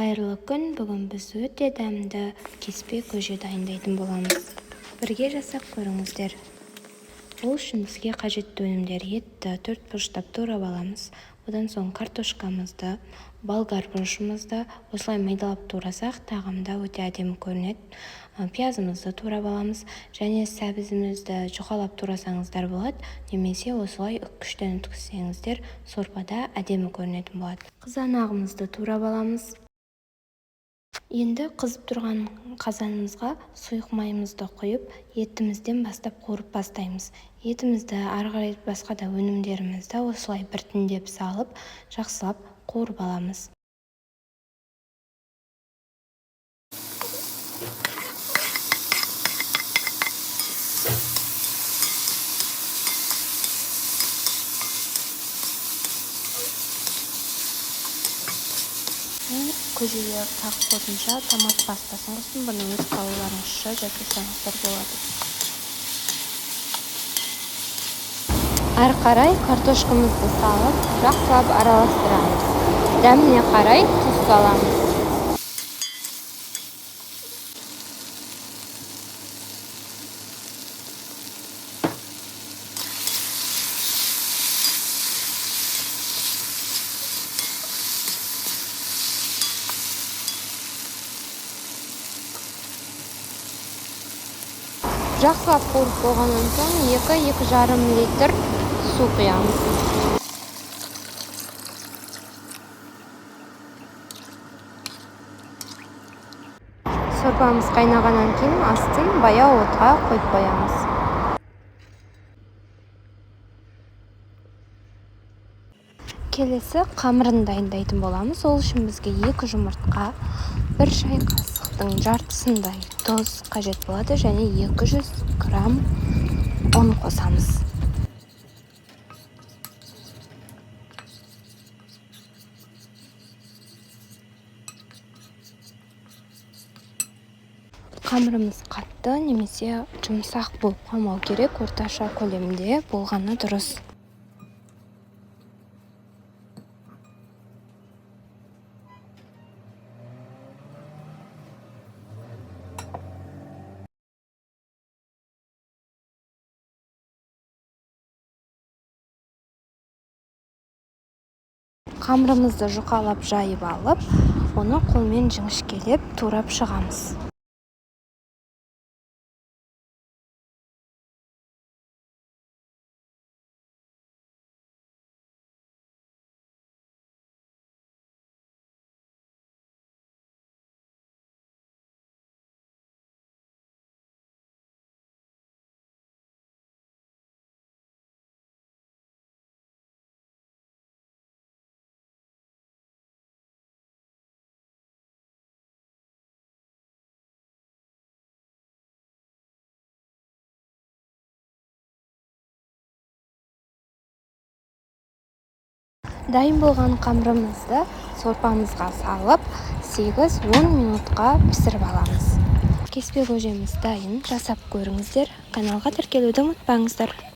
Қайырлы күн, бүгін біз өте дәмді кеспе көже дайындайтын боламыз. Бірге жасап көріңіздер. Ол үшін бізге қажетті өнімдер: етті 4 бұрыштап турап аламыз. Одан соң картошкамызды, болгар бұрышымызды осылай майдалап турасақ, тағамда өте әдемі көрінеді. Пиязымызды турап аламыз, және сәбізімізді жұқалап турасаңыздар болады, немесе осылай үккіштен өткізсеңіздер сорпада әдемі көрінетін болады. Қызанағымызды турап аламыз. Енді қызып тұрған қазанымызға сұйық майымызды құйып, етімізден бастап қуырып бастаймыз. Етімізді, ары қарай басқа да өнімдерімізді осылай біртіндеп салып, жақсылап қуырып аламыз. Көжеге тағы қосымша томат пастасын қостым. Бұны өз қалауларыңызша жасасаңыздар болады. Ары қарай картошкамызды салып, жақсылап араластырамыз. Дәміне қарай тұз саламыз. Жақсылап қуырып болғаннан соң 2-2,5 литр су құямыз. Сорпамыз қайнағаннан кейін астын баяу отқа қойып қоямыз. Келесі қамырын дайындайтын боламыз. Ол үшін бізге 2 жұмыртқа, 1 шай қасықтың жартысындай тұз қажет болады, және 200 грамм ұн қосамыз. Қамырымыз қатты немесе жұмсақ болып қалмау керек, орташа көлемде болғаны дұрыс. Қамырымызды жұқалап жайып алып, оны қолмен жіңішкелеп турап шығамыз. Дайын болған қамырымызды сорпамызға салып, 8-10 минутқа пісіріп аламыз. Кеспе көжеміз дайын, жасап көріңіздер. Каналға тіркелуді ұмытпаңыздар.